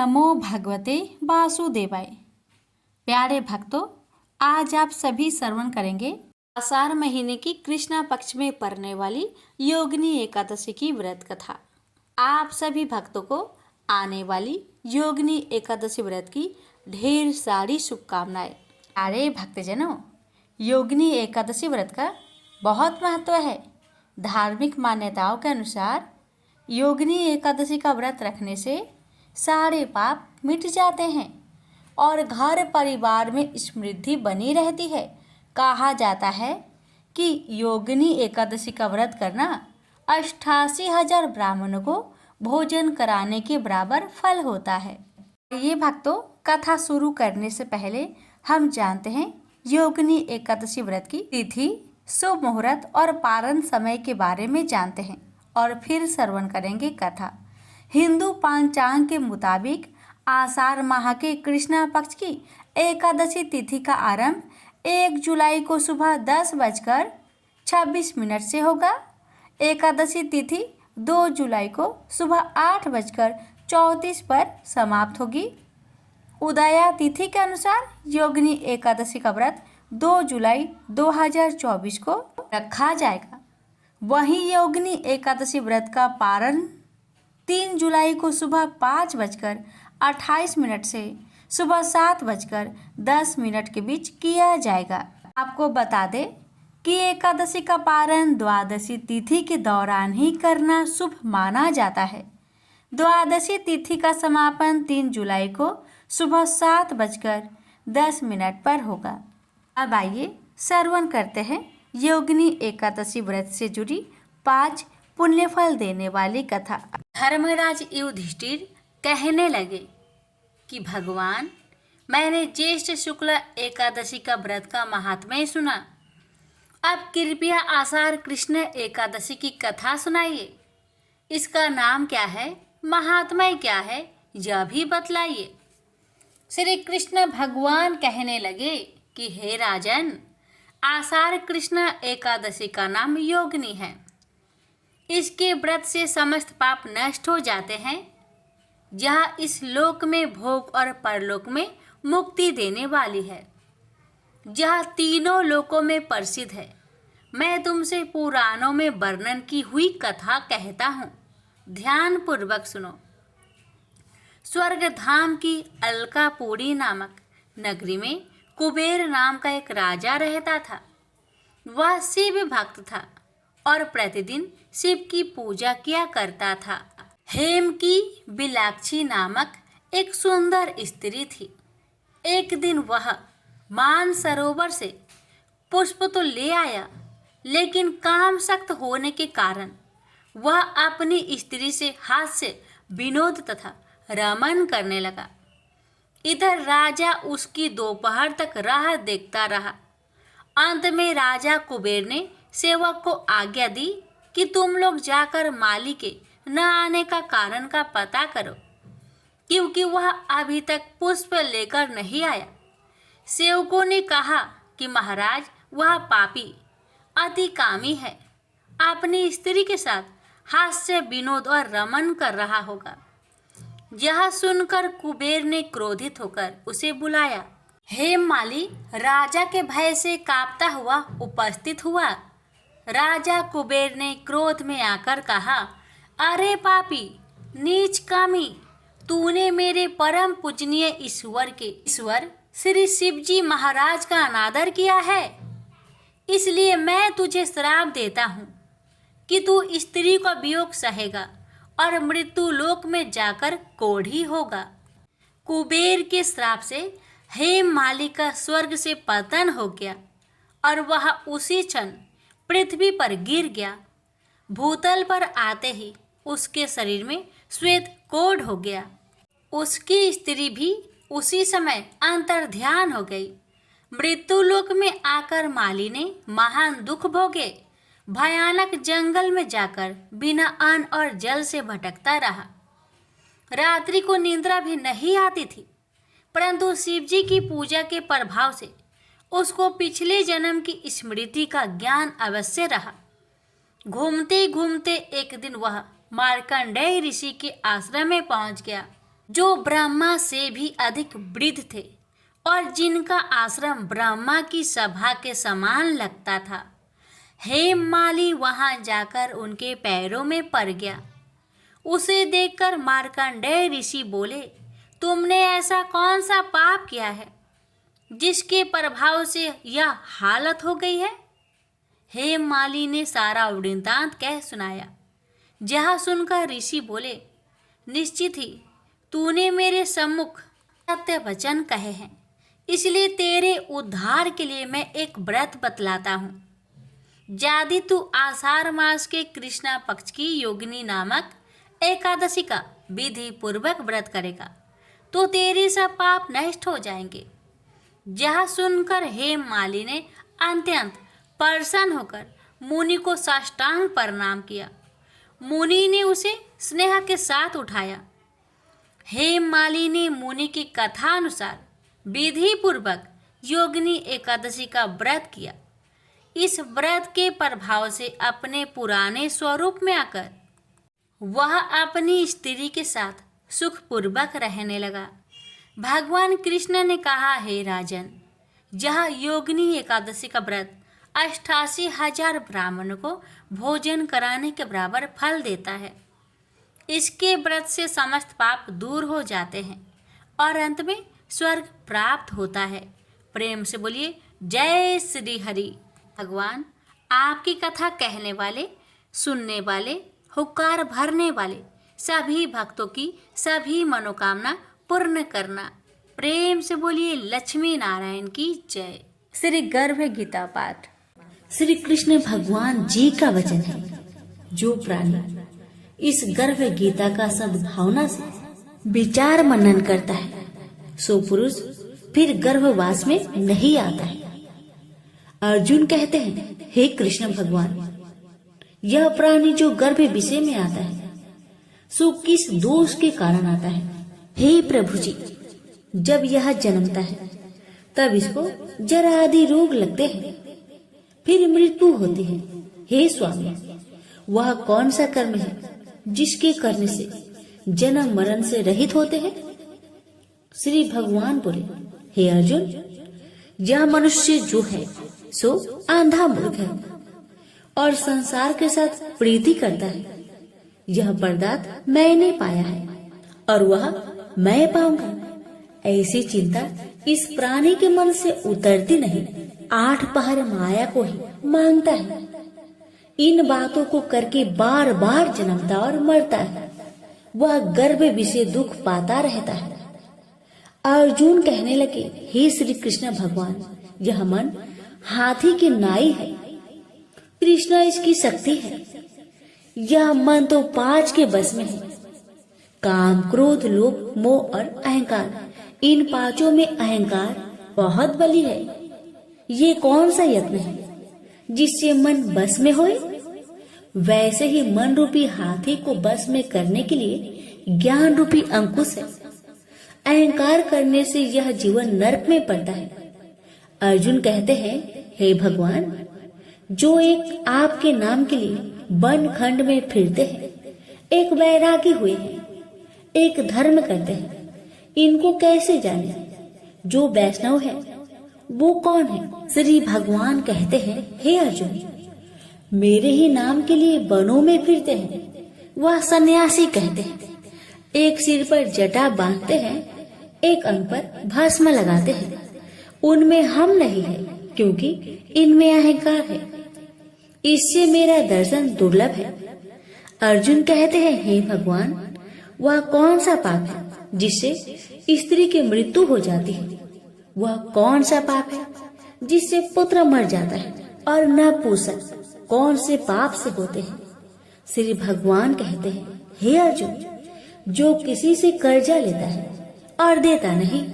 नमो भगवते वासुदेवाय। प्यारे भक्तों, आज आप सभी श्रवण करेंगे आषाढ़ महीने की कृष्णा पक्ष में पड़ने वाली योगिनी एकादशी की व्रत कथा। आप सभी भक्तों को आने वाली योगिनी एकादशी व्रत की ढेर सारी शुभकामनाएं। प्यारे भक्तजनों, योगिनी एकादशी व्रत का बहुत महत्व है। धार्मिक मान्यताओं के अनुसार योगिनी एकादशी का व्रत रखने से सारे पाप मिट जाते हैं और घर परिवार में समृद्धि बनी रहती है। कहा जाता है कि योगिनी एकादशी का व्रत करना 88,000 ब्राह्मणों को भोजन कराने के बराबर फल होता है। ये भक्तों, कथा शुरू करने से पहले हम जानते हैं योगिनी एकादशी व्रत की तिथि, शुभ मुहूर्त और पारण समय के बारे में जानते हैं और फिर श्रवण करेंगे कथा। हिंदू पंचांग के मुताबिक आषाढ़ माह के कृष्णा पक्ष की एकादशी तिथि का आरंभ 1 जुलाई को सुबह 10:26 से होगा। एकादशी तिथि 2 जुलाई को सुबह 8:34 पर समाप्त होगी। उदया तिथि के अनुसार योगिनी एकादशी का व्रत 2 जुलाई 2024 को रखा जाएगा। वहीं योगिनी एकादशी व्रत का पारण 3 जुलाई को सुबह 5:28 से सुबह 7:10 के बीच किया जाएगा। आपको बता दें कि एकादशी का पारण द्वादशी तिथि के दौरान ही करना शुभ माना जाता है। द्वादशी तिथि का समापन 3 जुलाई को सुबह 7:10 पर होगा। अब आइए श्रवण करते हैं योगिनी एकादशी व्रत से जुड़ी 5 पुण्यफल देने वाली कथा। धर्मराज युधिष्ठिर कहने लगे कि भगवान, मैंने ज्येष्ठ शुक्ल एकादशी का व्रत का महात्म्य सुना। अब कृपया आषाढ़ कृष्ण एकादशी की कथा सुनाइए। इसका नाम क्या है, महात्म्य क्या है, यह भी बतलाइए। श्री कृष्ण भगवान कहने लगे कि हे राजन, आषाढ़ कृष्ण एकादशी का नाम योगिनी है। इसके व्रत से समस्त पाप नष्ट हो जाते हैं। यह इस लोक में भोग और परलोक में मुक्ति देने वाली है। यह तीनों लोकों में प्रसिद्ध है। मैं तुमसे पुराणों में वर्णन की हुई कथा कहता हूँ, ध्यान पूर्वक सुनो। स्वर्ग धाम की अलकापुरी नामक नगरी में कुबेर नाम का एक राजा रहता था। वह शिव भक्त था और प्रतिदिन शिव की पूजा किया करता था। हेम की बिलाक्षी नामक एक सुंदर स्त्री थी। एक दिन वह मानसरोवर से पुष्प तो ले आया, लेकिन काम सख्त होने के कारण वह अपनी स्त्री से हाथ से विनोद तथा रमन करने लगा। इधर राजा उसकी दोपहर तक राह देखता रहा। अंत में राजा कुबेर ने सेवक को आज्ञा दी कि तुम लोग जाकर माली के न आने का कारण का पता करो, क्योंकि वह अभी तक पुष्प लेकर नहीं आया। सेवकों ने कहा कि महाराज, वह पापी अति कामी है, अपनी स्त्री के साथ हास्य विनोद और रमन कर रहा होगा। यह सुनकर कुबेर ने क्रोधित होकर उसे बुलाया। हेममाली राजा के भय से कांपता हुआ उपस्थित हुआ। राजा कुबेर ने क्रोध में आकर कहा, अरे पापी, नीच कामी, तूने मेरे परम पूजनीय ईश्वर श्री शिवजी महाराज का अनादर किया है। इसलिए मैं तुझे श्राप देता हूँ कि तू स्त्री का वियोग सहेगा और मृत्यु लोक में जाकर कोढ़ी होगा। कुबेर के श्राप से हेममाली का स्वर्ग से पतन हो गया और वह उसी क्षण पृथ्वी पर गिर गया। भूतल पर आते ही उसके शरीर में श्वेत कोढ़ हो गया। उसकी स्त्री भी उसी समय अंतर्ध्यान हो गई। मृत्युलोक में आकर माली ने महान दुख भोगे। भयानक जंगल में जाकर बिना अन्न और जल से भटकता रहा। रात्रि को निद्रा भी नहीं आती थी, परंतु शिवजी की पूजा के प्रभाव से उसको पिछले जन्म की स्मृति का ज्ञान अवश्य रहा। घूमते घूमते एक दिन वह मार्कंडेय ऋषि के आश्रम में पहुंच गया। जो ब्रह्मा से भी अधिक वृद्ध थे और जिनका आश्रम ब्रह्मा की सभा के समान लगता था। हेममाली वहां जाकर उनके पैरों में पड़ गया। उसे देखकर मार्कंडेय ऋषि बोले, तुमने ऐसा कौन सा पाप किया है जिसके प्रभाव से यह हालत हो गई है? हेममाली ने सारा वृत्तांत कह सुनाया। यह सुनकर ऋषि बोले, निश्चित ही तूने मेरे सम्मुख सत्य वचन कहे हैं, इसलिए तेरे उद्धार के लिए मैं एक व्रत बतलाता हूँ। यदि तू आषाढ़ मास के कृष्णा पक्ष की योगिनी नामक एकादशी का विधि पूर्वक व्रत करेगा तो तेरे सब पाप नष्ट हो जाएंगे। यह सुनकर हेममाली ने अत्यंत प्रसन्न होकर मुनि को साष्टांग प्रणाम किया। मुनि ने उसे स्नेह के साथ उठाया। हेममाली ने मुनि की कथा अनुसार विधि पूर्वक योगिनी एकादशी का व्रत किया। इस व्रत के प्रभाव से अपने पुराने स्वरूप में आकर वह अपनी स्त्री के साथ सुखपूर्वक रहने लगा। भगवान कृष्ण ने कहा, हे राजन, यह योगिनी एकादशी का व्रत 88,000 ब्राह्मणों को भोजन कराने के बराबर फल देता है। इसके व्रत से समस्त पाप दूर हो जाते हैं और अंत में स्वर्ग प्राप्त होता है। प्रेम से बोलिए जय श्री हरि। भगवान आपकी कथा कहने वाले, सुनने वाले, हुक्कार भरने वाले सभी भक्तों की सभी मनोकामना पूर्ण करना। प्रेम से बोलिए लक्ष्मी नारायण की जय। श्री गर्भ गीता पाठ। श्री कृष्ण भगवान जी का वचन है, जो प्राणी इस गर्भ गीता का सद्भावना से विचार मनन करता है सो पुरुष फिर गर्भवास में नहीं आता है। अर्जुन कहते हैं, हे कृष्ण भगवान, यह प्राणी जो गर्भ विषय में आता है सो किस दोष के कारण आता है? हे प्रभु जी, जब यह जन्मता है तब इसको जरा आदि रोग लगते हैं, फिर मृत्यु होती है। हे स्वामी, वह कौन सा कर्म है जिसके करने से जन्म मरण से रहित होते हैं? श्री भगवान बोले, हे अर्जुन, यह मनुष्य जो है सो आंधा मूर्ख है और संसार के साथ प्रीति करता है। यह वरदान मैंने पाया है और वह मैं पाऊंगा, ऐसी चिंता इस प्राणी के मन से उतरती नहीं। 8 पहर माया को ही मांगता है। इन बातों को करके बार बार जन्मता और मरता है। वह गर्भ विषय दुख पाता रहता है। अर्जुन कहने लगे, हे श्री कृष्ण भगवान, यह मन हाथी की नाई है, कृष्ण इसकी शक्ति है। यह मन तो 5 के बस में है, काम, क्रोध, लोभ, मोह और अहंकार। इन 5 में अहंकार बहुत बली है। ये कौन सा यत्न है जिससे मन बस में होए? वैसे ही मन रूपी हाथी को बस में करने के लिए ज्ञान रूपी अंकुश है। अहंकार करने से यह जीवन नरक में पड़ता है। अर्जुन कहते हैं, हे भगवान, जो एक आपके नाम के लिए वन खंड में फिरते हैं, एक वैरागी हुए हैं, एक धर्म करते हैं, इनको कैसे जाने? जो वैष्णव है वो कौन है? श्री भगवान कहते हैं, हे अर्जुन, मेरे ही नाम के लिए वनों में फिरते हैं, वह सन्यासी कहते हैं। एक सिर पर जटा बांधते हैं, एक अंग पर भस्म लगाते हैं। उनमें हम नहीं है, क्योंकि इनमें अहंकार है। इससे मेरा दर्शन दुर्लभ है। अर्जुन कहते हैं, हे भगवान, वह कौन सा पाप है जिससे स्त्री की मृत्यु हो जाती है? वह कौन सा पाप है जिससे पुत्र मर जाता है? और नपुंसक कौन से पाप से होते हैं? श्री भगवान कहते हैं, हे अर्जुन, जो किसी से कर्जा लेता है और देता नहीं,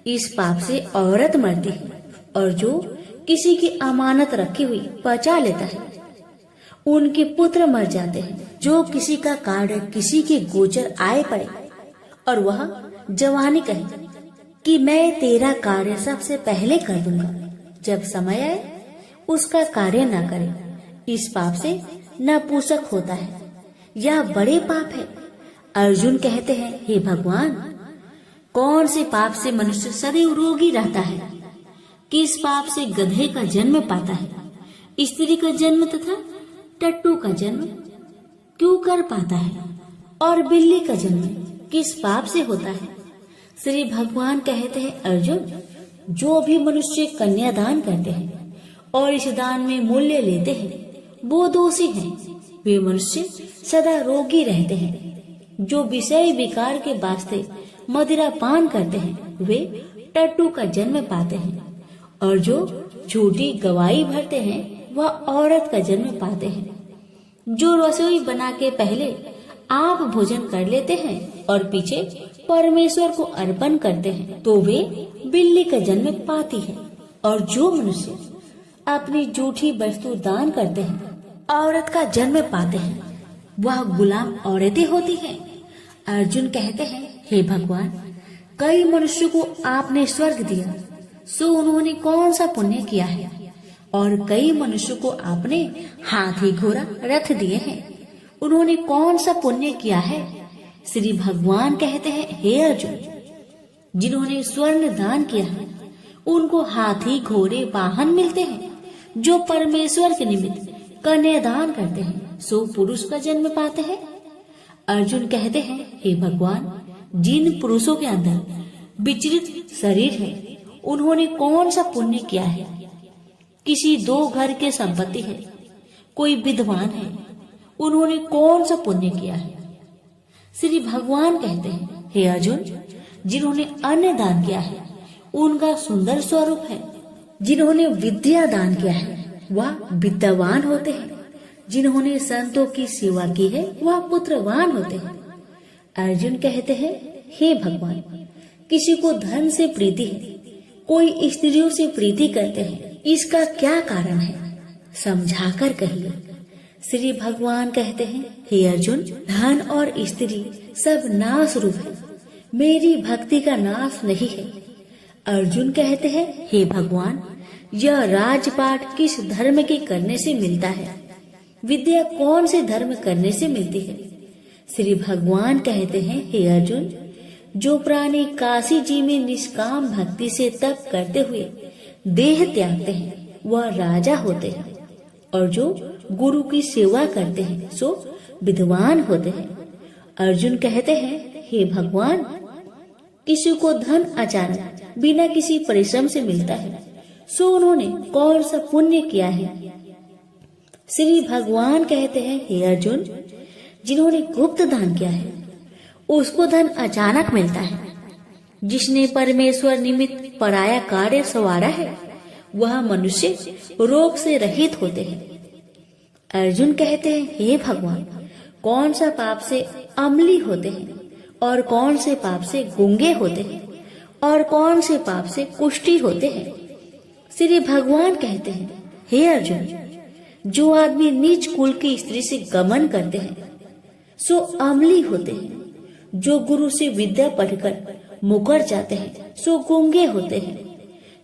इस पाप से औरत मरती है। और जो किसी की अमानत रखी हुई पचा लेता है, उनके पुत्र मर जाते हैं। जो किसी का कार्य किसी के गोचर आए पड़े और वह जवानी कहे कि मैं तेरा कार्य सबसे पहले कर दूंगा, जब समय आए उसका कार्य न करे, इस पाप से नपुंसक होता है। यह बड़े पाप है। अर्जुन कहते हैं, हे भगवान, कौन से पाप से मनुष्य सदैव रोगी रहता है? किस पाप से गधे का जन्म पाता है, स्त्री का जन्म तथा टट्टू का जन्म क्यों कर पाता है, और बिल्ली का जन्म किस पाप से होता है? श्री भगवान कहते हैं, अर्जुन, जो भी मनुष्य कन्यादान करते हैं और इस दान में मूल्य लेते हैं, वो दोषी हैं। वे मनुष्य सदा रोगी रहते हैं। जो विषय विकार के वास्ते मदिरा पान करते हैं, वे टट्टू का जन्म पाते हैं, और जो झूठी गवाही भरते हैं, वह औरत का जन्म पाते हैं। जो रसोई बना के पहले आप भोजन कर लेते हैं और पीछे परमेश्वर को अर्पण करते हैं, तो वे बिल्ली का जन्म पाती है। और जो मनुष्य अपनी झूठी वस्तु दान करते हैं, औरत का जन्म पाते हैं, वह गुलाम औरतें होती हैं। अर्जुन कहते हैं, हे भगवान, कई मनुष्यों को आपने स्वर्ग दिया, सो उन्होंने कौन सा पुण्य किया है? और कई मनुष्यों को आपने हाथी घोड़ा रथ दिए हैं, उन्होंने कौन सा पुण्य किया है? श्री भगवान कहते हैं, हे अर्जुन, जिन्होंने स्वर्ण दान किया है, उनको हाथी घोड़े वाहन मिलते हैं। जो परमेश्वर के निमित्त कन्यादान करते हैं, सो पुरुष का जन्म पाते हैं। अर्जुन कहते हैं, हे भगवान, जिन पुरुषों के अंदर विचलित शरीर है, उन्होंने कौन सा पुण्य किया है? किसी 2 घर के संपत्ति है, कोई विद्वान है, उन्होंने कौन सा पुण्य किया है? श्री भगवान कहते हैं, हे अर्जुन, जिन्होंने अन्न दान किया है, उनका सुंदर स्वरूप है। जिन्होंने विद्या दान किया है, वह विद्यावान होते हैं। जिन्होंने संतों की सेवा की है, वह पुत्रवान होते हैं। अर्जुन कहते हैं, हे भगवान, किसी को धन से प्रीति है, कोई स्त्रियों से प्रीति करते हैं, इसका क्या कारण है? समझाकर कहिए। श्री भगवान कहते हैं, हे अर्जुन, धन और स्त्री सब नाश रूप है, मेरी भक्ति का नाश नहीं है। अर्जुन कहते हैं, हे भगवान, यह राजपाट किस धर्म के करने से मिलता है? विद्या कौन से धर्म करने से मिलती है? श्री भगवान कहते हैं, हे अर्जुन, जो प्राणी काशी जी में निष्काम भक्ति से तप करते हुए देह त्यागते हैं, वह राजा होते हैं। और जो गुरु की सेवा करते हैं, सो विद्वान होते हैं। अर्जुन कहते हैं, हे भगवान, किसी को धन अचानक बिना किसी परिश्रम से मिलता है, सो उन्होंने कौन सा पुण्य किया है? श्री भगवान कहते हैं, हे अर्जुन, जिन्होंने गुप्त दान किया है, उसको धन अचानक मिलता है। जिसने परमेश्वर निमित्त पराया कार्य संवारा है, वह मनुष्य रोग से रहित होते हैं। अर्जुन कहते हैं, हे भगवान, कौन सा पाप से अम्ली होते हैं, और कौन से पाप से गूंगे होते हैं, और कौन से पाप से कुष्ठी होते हैं? श्री भगवान कहते हैं, हे अर्जुन, जो आदमी नीच कुल की स्त्री से गमन करते हैं, सो अम्ली होते हैं। जो गुरु से विद्या पढ़कर मुकर जाते हैं, सो गूंगे होते हैं।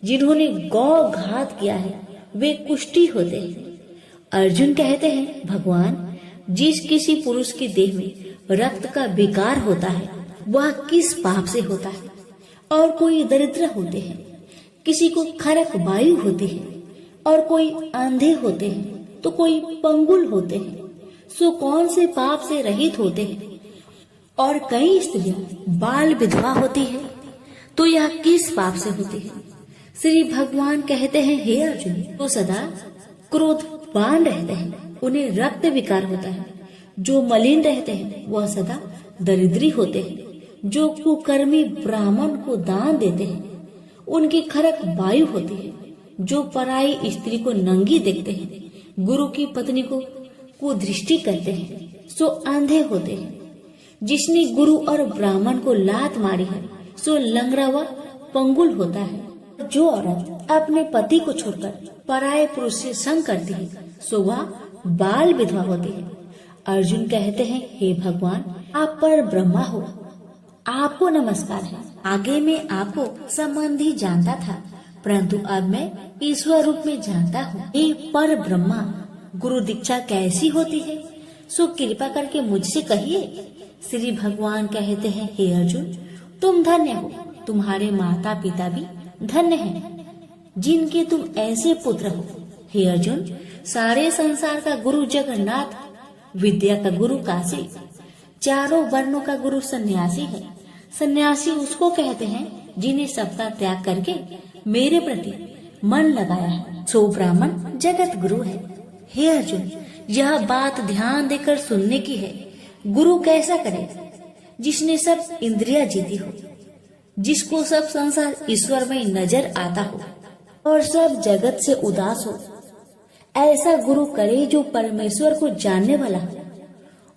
जिन्होंने गौ घात किया है, वे कुष्ठी होते हैं। अर्जुन कहते हैं, भगवान, जिस किसी पुरुष के देह में रक्त का विकार होता है, वह किस पाप से होता है? और कोई दरिद्र होते हैं, किसी को खरक वायु होती है, और कोई अंधे होते हैं, तो कोई पंगुल होते हैं, सो कौन से पाप से रहित होते हैं? और कई स्त्रियां बाल विधवा होती है, तो यह किस पाप से होती है? श्री भगवान कहते हैं, हे अर्जुन, तो सदा क्रोधवान रहते हैं, उन्हें रक्त विकार होता है। जो मलिन रहते हैं, वह सदा दरिद्री होते हैं। जो कुकर्मी ब्राह्मण को दान देते हैं, उनकी खरक वायु होती है। जो पराई स्त्री को नंगी देखते हैं, गुरु की पत्नी को कुदृष्टि करते हैं, सो अंधे होते हैं। जिसने गुरु और ब्राह्मण को लात मारी है, सो लंगड़ा व पंगुल होता है। जो औरत अपने पति को छोड़कर पराये पुरुष से संग करती है, सो वह बाल विधवा होती है। अर्जुन कहते हैं, हे भगवान, आप पर ब्रह्मा हो, आपको नमस्कार है। आगे मैं आपको संबंधी जानता था, परंतु अब मैं ईश्वर रूप में जानता हूँ। हे पर ब्रह्मा, गुरु दीक्षा कैसी होती है, सो कृपा करके मुझसे कहिए। श्री भगवान कहते हैं, हे अर्जुन, तुम धन्य हो, तुम्हारे माता पिता भी धन्य हैं, जिनके तुम ऐसे पुत्र हो। हे अर्जुन, सारे संसार का गुरु जगन्नाथ, विद्या का गुरु काशी, चारों वर्णों का गुरु सन्यासी है। सन्यासी उसको कहते हैं जिन्हें सबका त्याग करके मेरे प्रति मन लगाया है, सो ब्राह्मण जगत गुरु है। हे अर्जुन, यह बात ध्यान देकर सुनने की है। गुरु कैसा करे? जिसने सब इंद्रिया जीती हो, जिसको सब संसार ईश्वर में नजर आता हो और सब जगत से उदास हो। ऐसा गुरु करे जो परमेश्वर को जानने वाला हो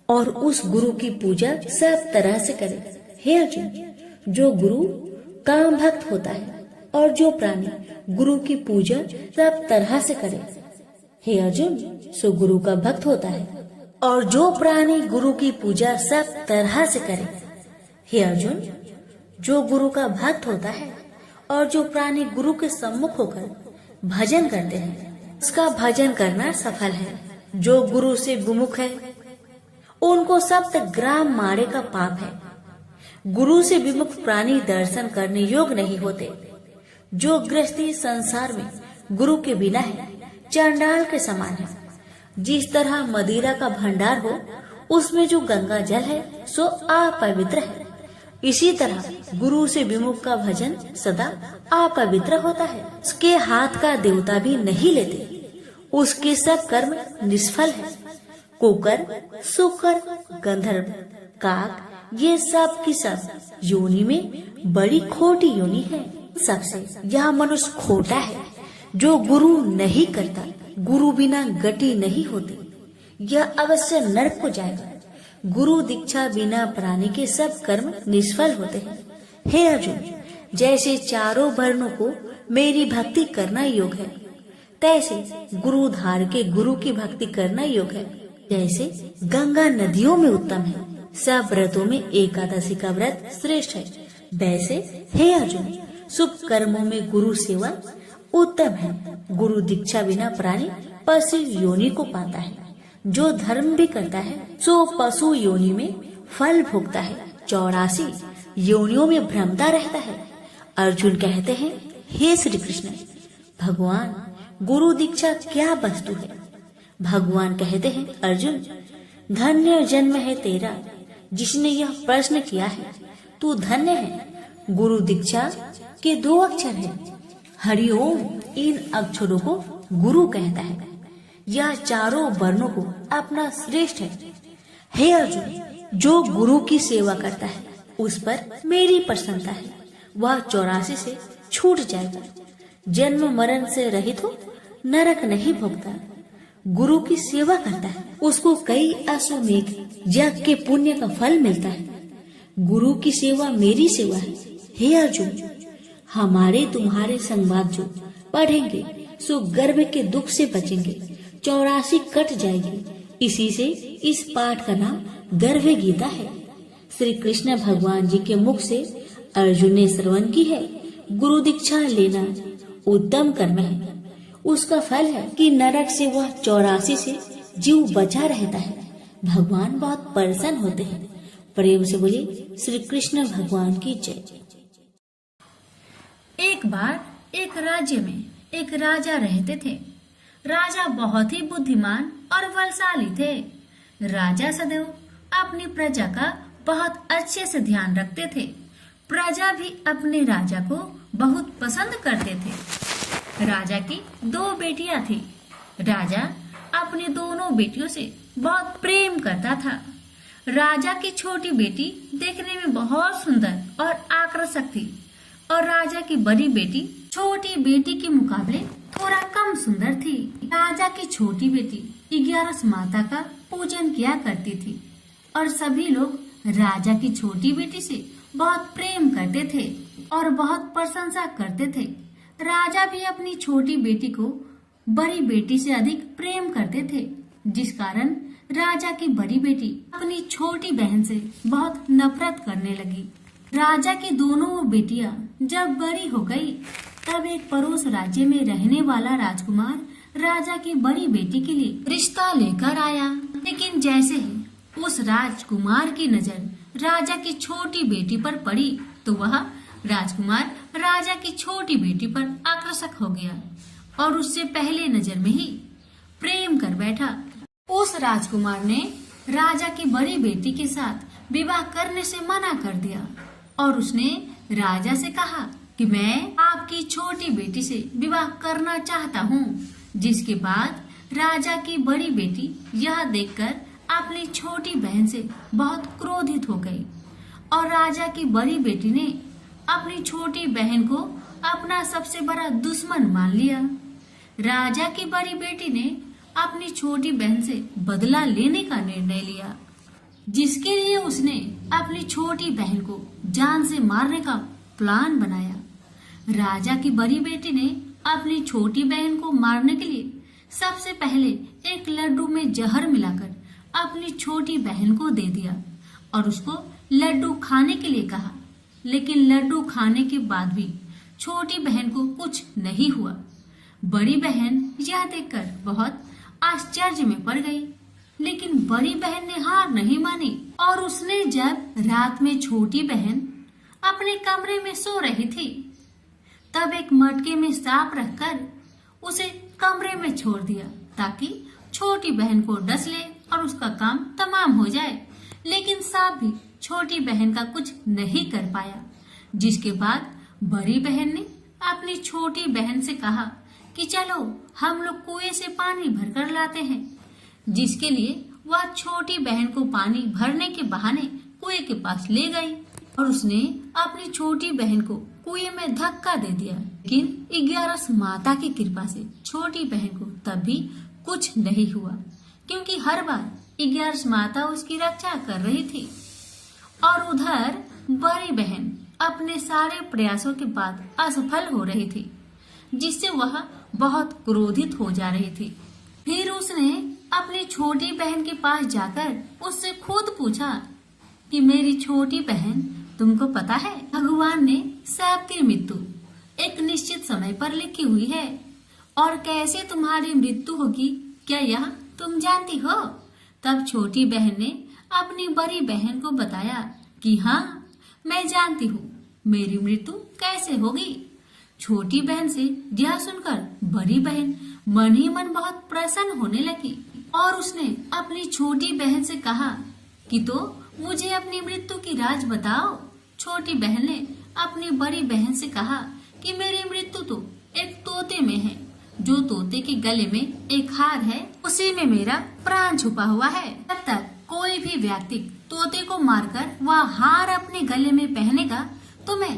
और उस गुरु की पूजा सब तरह से करे। हे अर्जुन, जो गुरु काम भक्त होता है और जो प्राणी गुरु की पूजा सब तरह से करे। हे अर्जुन, सो गुरु का भक्त होता है और जो प्राणी गुरु की पूजा सब तरह से करे। हे अर्जुन, जो गुरु का भक्त होता है और जो प्राणी गुरु के सम्मुख होकर भजन करते हैं, उसका भजन करना सफल है। जो गुरु से विमुख है, उनको सप्त ग्राम मारे का पाप है। गुरु से विमुख प्राणी दर्शन करने योग्य नहीं होते। जो गृहस्थी संसार में गुरु के बिना है, चांडाल के समान है। जिस तरह मदिरा का भंडार हो, उसमें जो गंगा जल है सो अपवित्र है, इसी तरह गुरु से विमुख का भजन सदा अपवित्र होता है। उसके हाथ का देवता भी नहीं लेते, उसके सब कर्म निष्फल है। कुकर, सुकर, गंधर्व, काक, ये सब की सब योनि में बड़ी खोटी योनि है। सबसे यह मनुष्य खोटा है जो गुरु नहीं करता। गुरु बिना गति नहीं होती, यह अवश्य नरक को जाएगा। गुरु दीक्षा बिना प्राणी के सब कर्म निष्फल होते हैं। हे अर्जुन, जैसे चारों वर्णों को मेरी भक्ति करना योग है, तैसे गुरु धार के गुरु की भक्ति करना योग है। जैसे गंगा नदियों में उत्तम है, सब व्रतों में एकादशी का व्रत श्रेष्ठ है, वैसे हे अर्जुन, शुभ कर्मों में गुरु सेवा उत्तम है। गुरु दीक्षा बिना प्राणी पशु योनि को पाता है। जो धर्म भी करता है सो पशु योनि में फल भोगता है, 84 योनियों में भ्रमता रहता है। अर्जुन कहते हैं, हे श्री कृष्ण, भगवान, गुरु दीक्षा क्या वस्तु है? भगवान कहते हैं, अर्जुन, धन्य जन्म है तेरा जिसने यह प्रश्न किया है। तू धन्य है। गुरु दीक्षा के 2 अक्षर है, हरिओम। इन अक्षरों को गुरु कहता है। यह चारों वर्णों को अपना श्रेष्ठ है। हे अर्जुन, जो गुरु की सेवा करता है उस पर मेरी प्रसन्नता है। वह 84 से छूट जाएगा, जन्म मरण से रहित हो, नरक नहीं भोगता। गुरु की सेवा करता है, उसको कई अश्वमेघ यज्ञ के पुण्य का फल मिलता है। गुरु की सेवा मेरी सेवा है। हे अर्जुन, हमारे तुम्हारे संवाद जो पढ़ेंगे सो गर्भ के दुख से बचेंगे, 84 कट जाएगी। इसी से इस पाठ का नाम गर्भ गीता है। श्री कृष्ण भगवान जी के मुख से अर्जुन ने श्रवण की है। गुरु दीक्षा लेना उत्तम कर्म है। उसका फल है कि नरक से वह 84 से जीव बचा रहता है। भगवान बहुत प्रसन्न होते हैं। प्रेम से बोलिए श्री कृष्ण भगवान की जय। एक बार एक राज्य में एक राजा रहते थे। राजा बहुत ही बुद्धिमान और बलशाली थे। राजा सदैव अपनी प्रजा का बहुत अच्छे से ध्यान रखते थे। प्रजा भी अपने राजा को बहुत पसंद करते थे। राजा की 2 बेटियां थी। राजा अपनी दोनों बेटियों से बहुत प्रेम करता था। राजा की छोटी बेटी देखने में बहुत सुंदर और आकर्षक थी और राजा की बड़ी बेटी छोटी बेटी के मुकाबले थोड़ा कम सुंदर थी। राजा की छोटी बेटी 11 माता का पूजन किया करती थी और सभी लोग राजा की छोटी बेटी से बहुत प्रेम करते थे और बहुत प्रशंसा करते थे। राजा भी अपनी छोटी बेटी को बड़ी बेटी से अधिक प्रेम करते थे, जिस कारण राजा की बड़ी बेटी अपनी छोटी बहन से बहुत नफरत करने लगी। राजा की दोनों बेटियां जब बड़ी हो गई, तब एक पड़ोस राज्य में रहने वाला राजकुमार राजा की बड़ी बेटी के लिए रिश्ता लेकर आया। लेकिन जैसे ही उस राजकुमार की नजर राजा की छोटी बेटी पर पड़ी तो वह राजकुमार राजा की छोटी बेटी पर आकर्षक हो गया और उससे पहले नजर में ही प्रेम कर बैठा। उस राजकुमार ने राजा की बड़ी बेटी के साथ विवाह करने से मना कर दिया और उसने राजा से कहा कि मैं आपकी छोटी बेटी से विवाह करना चाहता हूँ। जिसके बाद राजा की बड़ी बेटी यह देखकर अपनी छोटी बहन से बहुत क्रोधित हो गई और राजा की बड़ी बेटी ने अपनी छोटी बहन को अपना सबसे बड़ा दुश्मन मान लिया। राजा की बड़ी बेटी ने अपनी छोटी बहन से बदला लेने का निर्णय लिया, जिसके लिए उसने अपनी छोटी बहन को जान से मारने का प्लान बनाया। राजा की बड़ी बेटी ने अपनी छोटी बहन को मारने के लिए सबसे पहले एक लड्डू में जहर मिलाकर अपनी छोटी बहन को दे दिया और उसको लड्डू खाने के लिए कहा। लेकिन लड्डू खाने के बाद भी छोटी बहन को कुछ नहीं हुआ। बड़ी बहन यह देखकर बहुत आश्चर्य में पड़ गई, लेकिन बड़ी बहन ने हार नहीं मानी और उसने जब रात में छोटी बहन अपने कमरे में सो रही थी तब एक मटके में सांप रखकर उसे कमरे में छोड़ दिया ताकि छोटी बहन को डस ले और उसका काम तमाम हो जाए। लेकिन सांप भी छोटी बहन का कुछ नहीं कर पाया। जिसके बाद बड़ी बहन ने अपनी छोटी बहन से कहा कि चलो हम लोग कुएं से पानी भरकर लाते हैं। जिसके लिए वह छोटी बहन को पानी भरने के बहाने कुएं के पास ले गई और उसने अपनी छोटी बहन को कुएं में धक्का दे दिया। लेकिन 11 माता की कृपा से छोटी बहन को तब भी कुछ नहीं हुआ, क्योंकि हर बार 11 माता उसकी रक्षा कर रही थी। और उधर बड़ी बहन अपने सारे प्रयासों के बाद असफल हो रही थी, जिससे वह बहुत क्रोधित हो जा रही थी। फिर उसने अपनी छोटी बहन के पास जाकर उससे खुद पूछा कि मेरी छोटी बहन, तुमको पता है भगवान ने सबकी मृत्यु एक निश्चित समय पर लिखी हुई है और कैसे तुम्हारी मृत्यु होगी क्या यह तुम जानती हो? तब छोटी बहन ने अपनी बड़ी बहन को बताया कि हाँ, मैं जानती हूँ मेरी मृत्यु कैसे होगी। छोटी बहन से यह सुनकर बड़ी बहन मन ही मन बहुत प्रसन्न होने लगी और उसने अपनी छोटी बहन से कहा कि तो मुझे अपनी मृत्यु की राज बताओ। छोटी बहन ने अपनी बड़ी बहन से कहा कि मेरी मृत्यु तो एक तोते में है, जो तोते के गले में एक हार है, उसी में मेरा प्राण छुपा हुआ है। जब तक कोई भी व्यक्ति तोते को मारकर वह हार अपने गले में पहनेगा तो मैं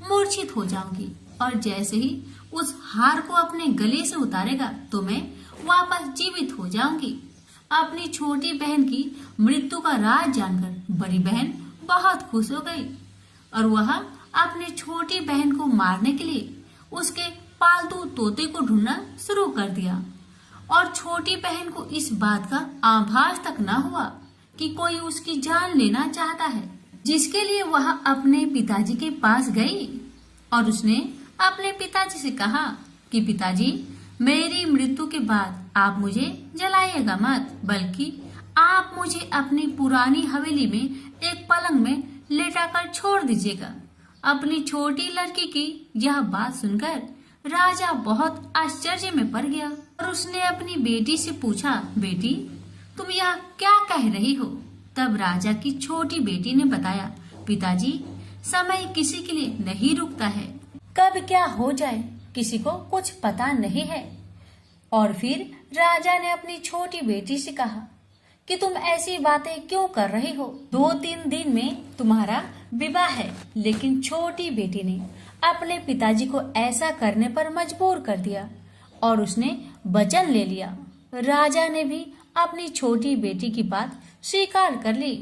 मूर्छित हो जाऊंगी, और जैसे ही उस हार को अपने गले से उतारेगा तो मैं वापस जीवित हो जाऊंगी। अपनी छोटी बहन की मृत्यु का राज जानकर बड़ी बहन बहुत खुश हो गई और वह अपनी छोटी बहन को मारने के लिए उसके पालतू तोते को ढूंढना शुरू कर दिया। और छोटी बहन को इस बात का आभास तक न हुआ कि कोई उसकी जान लेना चाहता है, जिसके लिए वह अपने पिताजी के पास गई और उसने अपने पिताजी से कहा कि पिताजी, मेरी मृत्यु के बाद आप मुझे जलाइएगा मत, बल्कि आप मुझे अपनी पुरानी हवेली में एक पलंग में लेटाकर छोड़ दीजिएगा। अपनी छोटी लड़की की यह बात सुनकर राजा बहुत आश्चर्य में पड़ गया और उसने अपनी बेटी से पूछा, बेटी तुम यह क्या कह रही हो? तब राजा की छोटी बेटी ने बताया, पिताजी, समय किसी के लिए नहीं रुकता है, कब क्या हो जाए किसी को कुछ पता नहीं है। और फिर राजा ने अपनी छोटी बेटी से कहा कि तुम ऐसी बातें क्यों कर रही हो? 2-3 दिन में तुम्हारा विवाह है। लेकिन छोटी बेटी ने अपने पिताजी को ऐसा करने पर मजबूर कर दिया और उसने वचन ले लिया। राजा ने भी अपनी छोटी बेटी की बात स्वीकार कर ली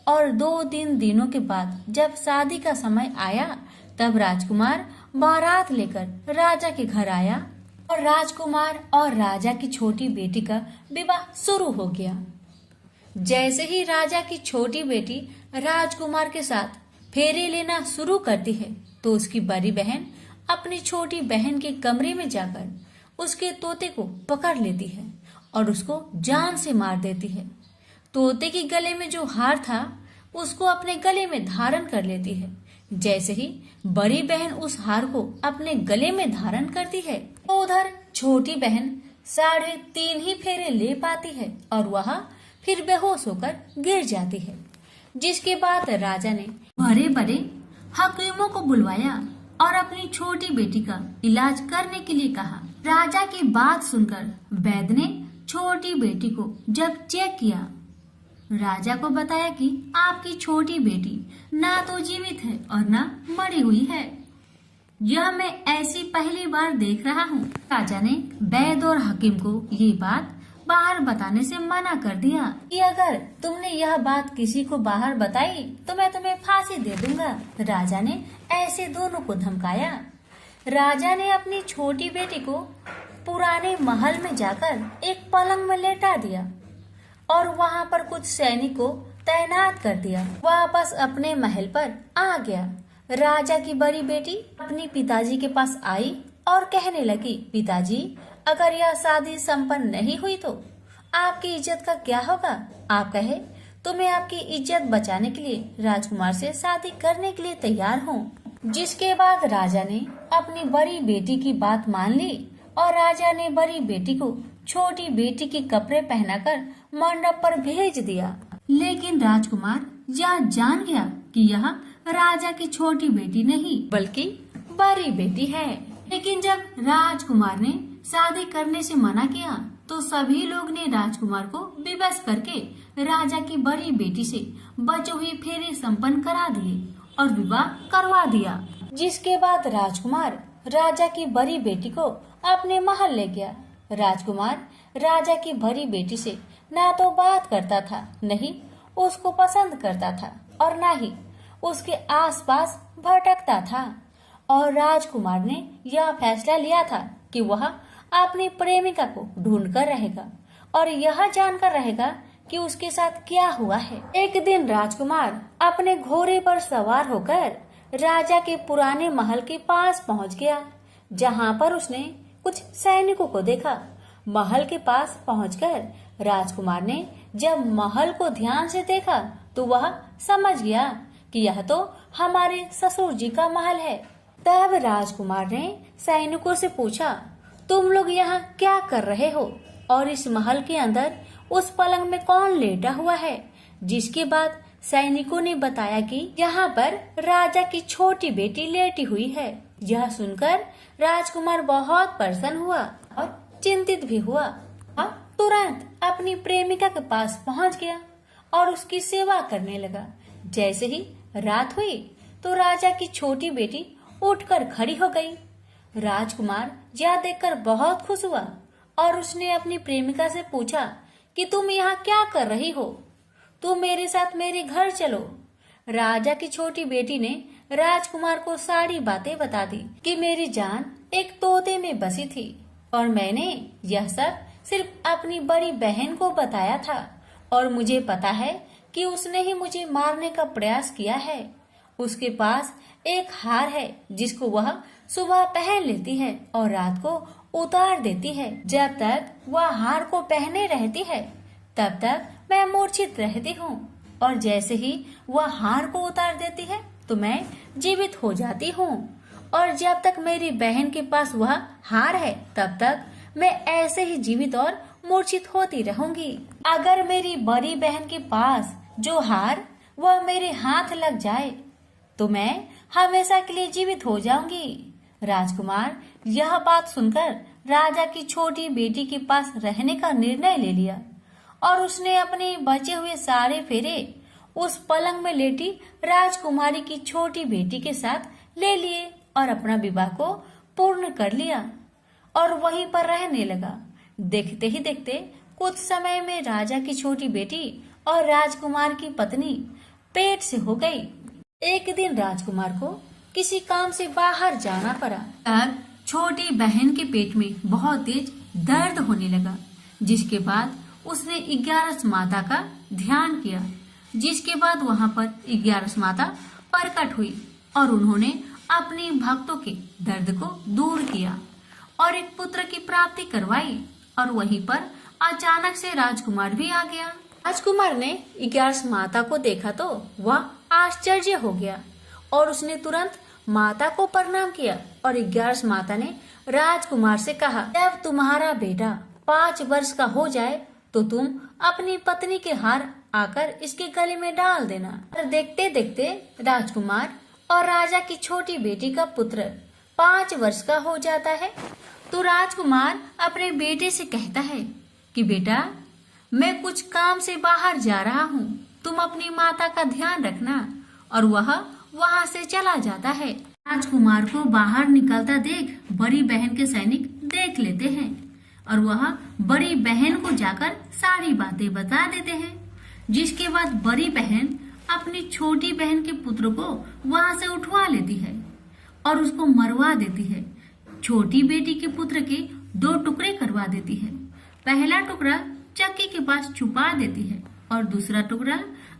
और 2-3 दिनों के बाद जब शादी का समय आया तब राजकुमार बारात लेकर राजा के घर आया और राजकुमार और राजा की छोटी बेटी का विवाह शुरू हो गया। जैसे ही राजा की छोटी बेटी राजकुमार के साथ फेरे लेना शुरू करती है तो उसकी बड़ी बहन अपनी छोटी बहन के कमरे में जाकर उसके तोते को पकड़ लेती है और उसको जान से मार देती है। तोते के गले में जो हार था उसको अपने गले में धारण कर लेती है। जैसे ही बड़ी बहन उस हार को अपने गले में धारण करती है तो उधर छोटी बहन 3.5 ही फेरे ले पाती है और वह फिर बेहोश होकर गिर जाती है। जिसके बाद राजा ने बड़े बड़े हकीमों को बुलवाया और अपनी छोटी बेटी का इलाज करने के लिए कहा। राजा की बात सुनकर वैद्य ने छोटी बेटी को जब चेक किया, राजा को बताया कि आपकी छोटी बेटी ना तो जीवित है और ना मरी हुई है। यह मैं ऐसी पहली बार देख रहा हूँ। राजा ने वैद्य और हकीम को ये बात बाहर बताने से मना कर दिया कि अगर तुमने यह बात किसी को बाहर बताई तो मैं तुम्हें फांसी दे दूंगा। राजा ने ऐसे दोनों को धमकाया। राजा ने अपनी छोटी बेटी को पुराने महल में जाकर एक पलंग में लेटा दिया और वहाँ पर कुछ सैनिक को तैनात कर दिया। वापस अपने महल पर आ गया। राजा की बड़ी बेटी अपने पिताजी के पास आई और कहने लगी, पिताजी अगर यह शादी संपन्न नहीं हुई तो आपकी इज्जत का क्या होगा? आप कहे तो मैं आपकी इज्जत बचाने के लिए राजकुमार से शादी करने के लिए तैयार हूँ। जिसके बाद राजा ने अपनी बड़ी बेटी की बात मान ली और राजा ने बड़ी बेटी को छोटी बेटी के कपड़े पहनाकर मंडप पर भेज दिया। लेकिन राजकुमार यह जान गया कि यह राजा की छोटी बेटी नहीं बल्कि बड़ी बेटी है। लेकिन जब राजकुमार ने शादी करने से मना किया तो सभी लोग ने राजकुमार को विवश करके राजा की बड़ी बेटी से बचे हुए फेरे संपन्न करा दिए और विवाह करवा दिया। जिसके बाद राजकुमार राजा की बड़ी बेटी को अपने महल ले गया। राजकुमार राजा की बड़ी बेटी से ना तो बात करता था, नहीं उसको पसंद करता था और ना ही उसके आसपास भटकता था। और राजकुमार ने यह फैसला लिया था कि वह अपनी प्रेमिका को ढूंढ कर रहेगा और यह जानकर रहेगा कि उसके साथ क्या हुआ है। एक दिन राजकुमार अपने घोड़े पर सवार होकर राजा के पुराने महल के पास पहुंच गया, जहां पर उसने कुछ सैनिकों को देखा। महल के पास पहुंचकर राजकुमार ने जब महल को ध्यान से देखा तो वह समझ गया कि यह तो हमारे ससुर जी का महल है। तब राजकुमार ने सैनिकों से पूछा, तुम लोग यहाँ क्या कर रहे हो और इस महल के अंदर उस पलंग में कौन लेटा हुआ है? जिसके बाद सैनिकों ने बताया कि यहाँ पर राजा की छोटी बेटी लेटी हुई है। यह सुनकर राजकुमार बहुत प्रसन्न हुआ और चिंतित भी हुआ और तुरंत अपनी प्रेमिका के पास पहुँच गया और उसकी सेवा करने लगा। जैसे ही रात हुई तो राजा की छोटी बेटी उठकर खड़ी हो गई। राजकुमार यह देखकर बहुत खुश हुआ और उसने अपनी प्रेमिका से पूछा कि तुम यहाँ क्या कर रही हो? तुम मेरे साथ मेरे घर चलो। राजा की छोटी बेटी ने राजकुमार को सारी बातें बता दी कि मेरी जान एक तोते में बसी थी और मैंने यह सब सिर्फ अपनी बड़ी बहन को बताया था और मुझे पता है कि उसने ही मुझे मारने का प्रयास किया है। उसके पास एक हार है जिसको वह सुबह पहन लेती है और रात को उतार देती है। जब तक वह हार को पहने रहती है तब तक मैं मूर्छित रहती हूँ और जैसे ही वह हार को उतार देती है तो मैं जीवित हो जाती हूँ और जब तक मेरी बहन के पास वह हार है तब तक मैं ऐसे ही जीवित और मूर्छित होती रहूंगी। अगर मेरी बड़ी बहन के पास जो हार वह मेरे हाथ लग जाए तो मैं हमेशा के लिए जीवित हो जाऊंगी। राजकुमार यह बात सुनकर राजा की छोटी बेटी के पास रहने का निर्णय ले लिया और उसने अपने बचे हुए सारे फेरे उस पलंग में लेटी राजकुमारी की छोटी बेटी के साथ ले लिए और अपना विवाह को पूर्ण कर लिया और वहीं पर रहने लगा। देखते ही देखते कुछ समय में राजा की छोटी बेटी और राजकुमार की पत्नी पेट से हो गई। एक दिन राजकुमार को किसी काम से बाहर जाना पड़ा। तब छोटी बहन के पेट में बहुत तेज दर्द होने लगा, जिसके बाद उसने 11 माता का ध्यान किया। जिसके बाद वहां पर 11 माता प्रकट हुई और उन्होंने अपने भक्तों के दर्द को दूर किया और एक पुत्र की प्राप्ति करवाई और वहीं पर अचानक से राजकुमार भी आ गया। राजकुमार ने इग्यारस माता को देखा तो वह आश्चर्य हो गया और उसने तुरंत माता को प्रणाम किया। और इग्यारस माता ने राजकुमार से कहा, जब तुम्हारा बेटा 5 वर्ष का हो जाए तो तुम अपनी पत्नी के हार आकर इसके गले में डाल देना। और देखते देखते राजकुमार और राजा की छोटी बेटी का पुत्र 5 वर्ष का हो जाता है। तो राजकुमार अपने बेटे से कहता है कि बेटा, मैं कुछ काम से बाहर जा रहा हूँ, तुम अपनी माता का ध्यान रखना। और वह वहाँ से चला जाता है। राजकुमार को बाहर निकलता देख बड़ी बहन के सैनिक देख लेते हैं और वह बड़ी बहन को जाकर सारी बातें बता देते हैं। जिसके बाद बड़ी बहन अपनी छोटी बहन के पुत्र को वहाँ से उठवा लेती है और उसको मरवा देती है। छोटी बेटी के पुत्र के 2 टुकड़े करवा देती है। पहला टुकड़ा चक्की के पास छुपा देती है और दूसरा टुकड़ा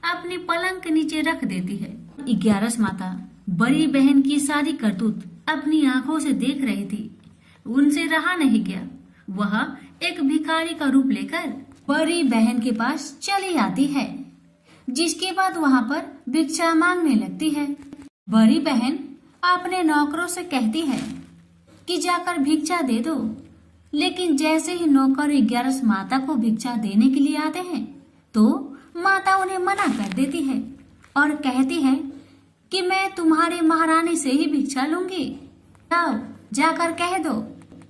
अपनी पलंग के नीचे रख देती है। इग्यारस माता बड़ी बहन की सारी करतूत अपनी आंखों से देख रही थी। उनसे रहा नहीं गया। वह एक भिखारी का रूप लेकर बड़ी बहन के पास चली आती है, जिसके बाद वहाँ पर भिक्षा मांगने लगती है। बड़ी बहन अपने नौकरों से कहती है कि जाकर भिक्षा दे दो, लेकिन जैसे ही नौकर इग्यारस माता को भिक्षा देने के लिए आते हैं तो माता उन्हें मना कर देती है और कहती है कि मैं तुम्हारे महारानी से ही भिक्षा लूंगी, जाओ जाकर कह दो।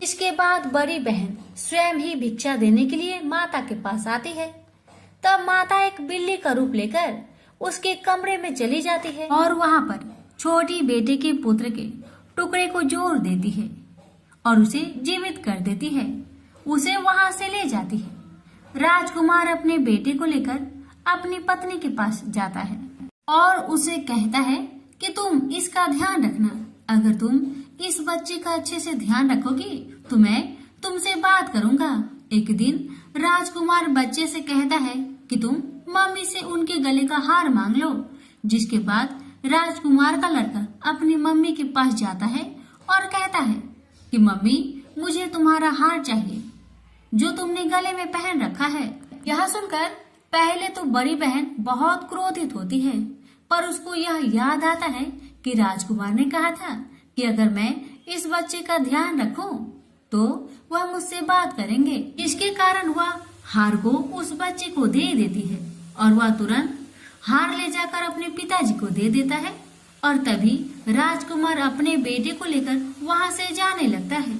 इसके बाद बड़ी बहन स्वयं ही भिक्षा देने के लिए माता के पास आती है। तब माता एक बिल्ली का रूप लेकर उसके कमरे में चली जाती है और वहाँ पर छोटी बेटे के पुत्र के टुकड़े को जोड़ देती है और उसे जीवित कर देती है। उसे वहाँ से ले जाती है। राजकुमार अपने बेटे को लेकर अपनी पत्नी के पास जाता है और उसे कहता है कि तुम इसका ध्यान रखना। अगर तुम इस बच्चे का अच्छे से ध्यान रखोगी तो मैं तुमसे बात करूंगा। एक दिन राजकुमार बच्चे से कहता है कि तुम मम्मी से उनके गले का हार मांग लो। जिसके बाद राजकुमार का लड़का अपनी मम्मी के पास जाता है और कहता है कि मम्मी, मुझे तुम्हारा हार चाहिए जो तुमने गले में पहन रखा है। यह सुनकर पहले तो बड़ी बहन बहुत क्रोधित होती है, पर उसको यह याद आता है कि राजकुमार ने कहा था कि अगर मैं इस बच्चे का ध्यान रखूं तो वह मुझसे बात करेंगे। जिसके कारण वह हार को उस बच्चे को दे देती है और वह तुरंत हार ले जाकर अपने पिताजी को दे देता है। और तभी राजकुमार अपने बेटे को लेकर वहाँ से जाने लगता है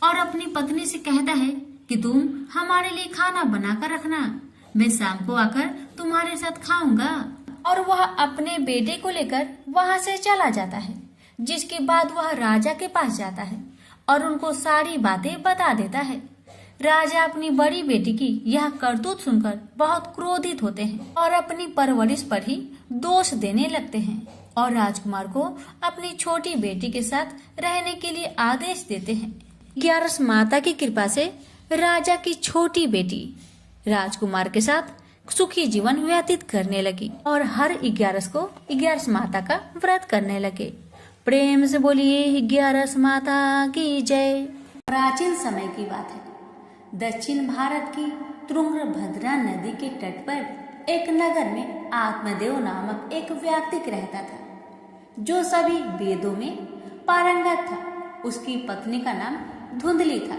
और अपनी पत्नी से कहता है कि तुम हमारे लिए खाना बनाकर रखना, मैं शाम को आकर तुम्हारे साथ खाऊंगा। और वह अपने बेटे को लेकर वहाँ से चला जाता है। जिसके बाद वह राजा के पास जाता है और उनको सारी बातें बता देता है। राजा अपनी बड़ी बेटी की यह करतूत सुनकर बहुत क्रोधित होते हैं और अपनी परवरिश पर ही दोष देने लगते हैं और राजकुमार को अपनी छोटी बेटी के साथ रहने के लिए आदेश देते हैं। इग्यारस माता की कृपा से राजा की छोटी बेटी राजकुमार के साथ सुखी जीवन व्यतीत करने लगी और हर 11 को 11 माता का व्रत करने लगे। प्रेम से बोलिए 11 माता की जय। प्राचीन समय की बात है। दक्षिण भारत की तुंगभद्रा नदी के तट पर एक नगर में आत्मदेव नामक एक व्यक्ति रहता था, जो सभी वेदों में पारंगत था। उसकी पत्नी का नाम धुंधली था।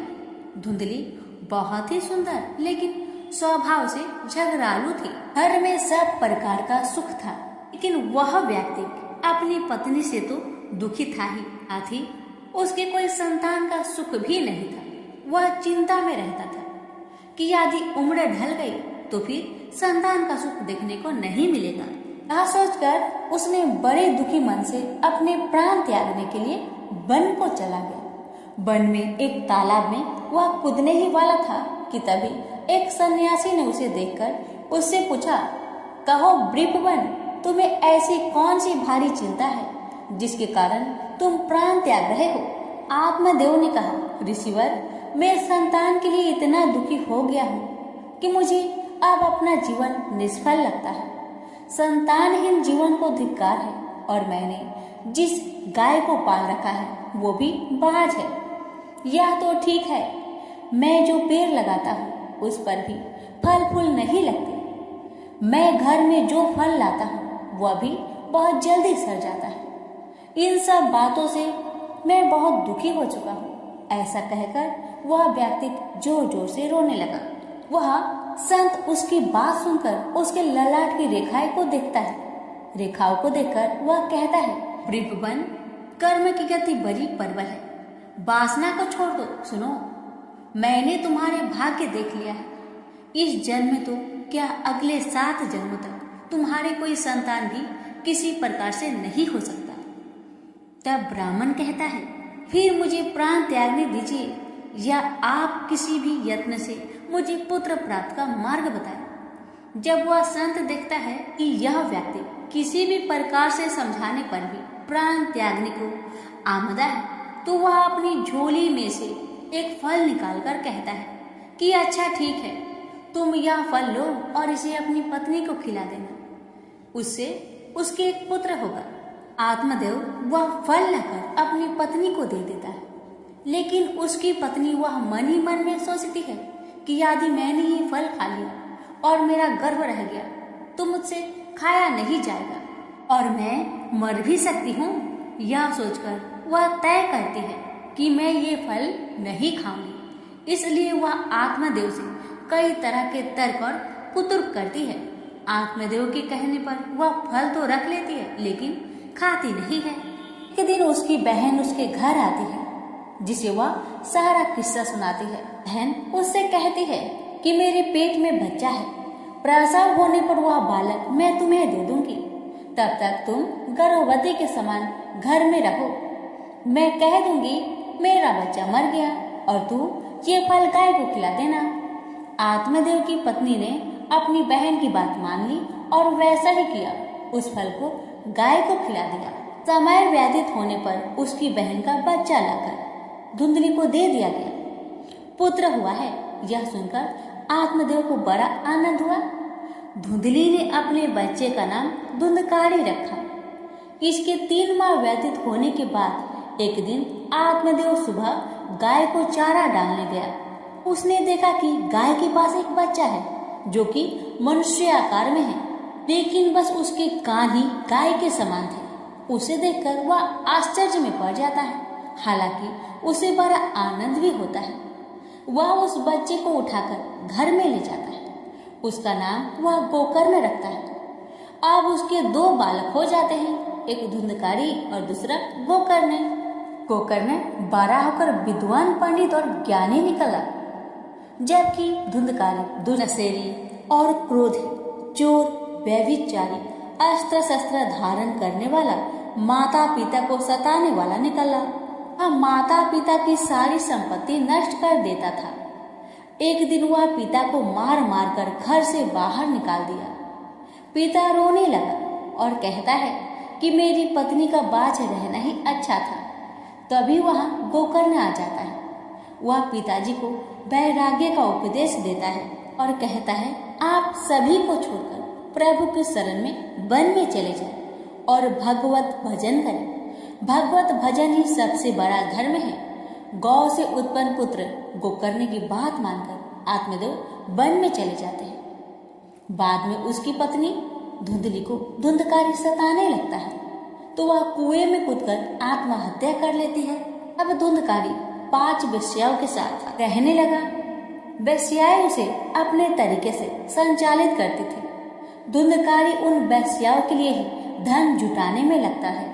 धुंधली बहुत ही सुंदर लेकिन स्वभाव से झगड़ालू थी। घर में सब प्रकार का सुख था, लेकिन वह व्यक्ति अपनी पत्नी से तो दुखी था ही, साथ ही उसके कोई संतान का सुख भी नहीं था। वह चिंता में रहता था कि यदि उम्र ढल गई तो फिर संतान का सुख देखने को नहीं मिलेगा। यह सोचकर उसने बड़े दुखी मन से अपने प्राण त्यागने के लिए वन को चला गया। वन में एक तालाब में वह कूदने ही वाला था कि तभी एक सन्यासी ने उसे देखकर उससे पूछा, कहो ब्रीपवन, तुम्हें ऐसी कौन सी भारी चिंता है जिसके कारण तुम प्राण त्याग रहे हो? आत्मदेव ने कहा, ऋषिवर, मैं संतान के लिए इतना दुखी हो गया हूँ कि मुझे अब अपना जीवन निष्फल लगता है। संतानहीन जीवन को धिक्कार है और मैंने जिस गाय को पाल रखा है वो भी बाज है। यह तो ठीक है, मैं जो पेड़ लगाता हूँ उस पर भी फल फूल नहीं लगते। मैं घर में जो फल लाता हूँ वह भी बहुत जल्दी सड़ जाता है। इन सब बातों से मैं बहुत दुखी हो चुका हूँ। ऐसा कहकर वह व्यक्ति जोर जोर से रोने लगा। वह संत उसकी बात सुनकर उसके ललाट की रेखाएं को देखता है। रेखाओं को देखकर वह कहता है, प्रियवन, कर्म की गति बड़ी प्रबल है, वासना को छोड़ दो। सुनो, मैंने तुम्हारे भाग्य देख लिया है। इस जन्म में तो क्या अगले 7 जन्मों तक तुम्हारे कोई संतान भी किसी प्रकार से नहीं हो सकता। तब ब्राह्मण कहता है, फिर मुझे प्राण त्यागने दीजिए, या आप किसी भी यत्न से मुझे पुत्र प्राप्त का मार्ग बताएं। जब वह संत देखता है कि यह व्यक्ति किसी भी प्रकार से समझाने पर भी प्राण त्यागने को आमदा है, तो वह अपनी झोली में से एक फल निकालकर कहता है कि अच्छा ठीक है, तुम यह फल लो और इसे अपनी पत्नी को खिला देना, उससे उसके एक पुत्र होगा। आत्मदेव वह फल लाकर अपनी पत्नी को दे देता है, लेकिन उसकी पत्नी वह मन ही मन में सोचती है कि यदि मैंने ये फल खा लिया और मेरा गर्भ रह गया तो मुझसे खाया नहीं जाएगा और मैं मर भी सकती हूँ। यह सोचकर वह तय करती है कि मैं ये फल नहीं खाऊंगी। इसलिए वह आत्मदेव से कई तरह के तर्क और कुतर्क करती है। आत्मदेव के कहने पर वह फल तो रख लेती है, लेकिन खाती नहीं है। एक दिन उसकी बहन उसके घर आती है, जिसे वह सारा किस्सा सुनाती है। बहन उससे कहती है कि मेरे पेट में बच्चा है, प्रसव होने पर वह बालक मैं तुम्हें दे दूंगी, तब तक तुम गर्भवती के समान घर में रहो। मैं कह दूंगी मेरा बच्चा मर गया और तू ये फल गाय को खिला देना। आत्मदेव की पत्नी ने अपनी बहन की बात मान ली और वैसा ही किया। उस फल को गाय को खिला दिया। समय व्यतीत होने पर उसकी बहन का बच्चा लाकर धुंधली को दे दिया गया। पुत्र हुआ है, यह सुनकर आत्मदेव को बड़ा आनंद हुआ। धुंधली ने अपने बच्चे का नाम धुंधकारी रखा। इसके 3 माह व्यतीत होने के बाद एक दिन आत्मदेव सुबह गाय को चारा डालने गया। उसने देखा कि गाय के पास एक बच्चा है जो कि मनुष्य आकार में है, लेकिन बस उसके कान ही गाय के समान थे। उसे देखकर वह आश्चर्य में पड़ जाता है, हालांकि उसे बड़ा आनंद भी होता है। वह उस बच्चे को उठाकर घर में ले जाता है। उसका नाम वह गोकर्ण रखता है। अब उसके 2 बालक हो जाते हैं, एक धुंधकारी और दूसरा गोकर्ण। गोकर्ण बड़ा होकर विद्वान, पंडित और ज्ञानी निकला, जबकि धुंधकारी दुर्नसेरी और क्रोधी, चोर, व्यभिचारी, अस्त्र शस्त्र धारण करने वाला, माता पिता को सताने वाला निकला। वह माता पिता की सारी संपत्ति नष्ट कर देता था। एक दिन वह पिता को मार मार कर घर से बाहर निकाल दिया। पिता रोने लगा और कहता है कि मेरी पत्नी का बाँझ रहना ही अच्छा था। तभी वहाँ गोकर्ण आ जाता है। वह पिताजी को वैराग्य का उपदेश देता है और कहता है, आप सभी को छोड़कर प्रभु के शरण में वन में चले जाएं और भगवत भजन करें। भगवत भजन ही सबसे बड़ा धर्म है। गौ से उत्पन्न पुत्र गोकर्ण की बात मानकर आत्मदेव वन में चले जाते हैं। बाद में उसकी पत्नी धुंधली को धुंधकारी सताने लगता है, तो वह कुएं में कूदकर आत्महत्या कर लेती है। अब धुंधकारी 5 वेश्याओं के साथ रहने लगा। वेश्याएं उसे अपने तरीके से संचालित करती थी। धुंधकारी उन वेश्याओं के लिए ही धन जुटाने में लगता है।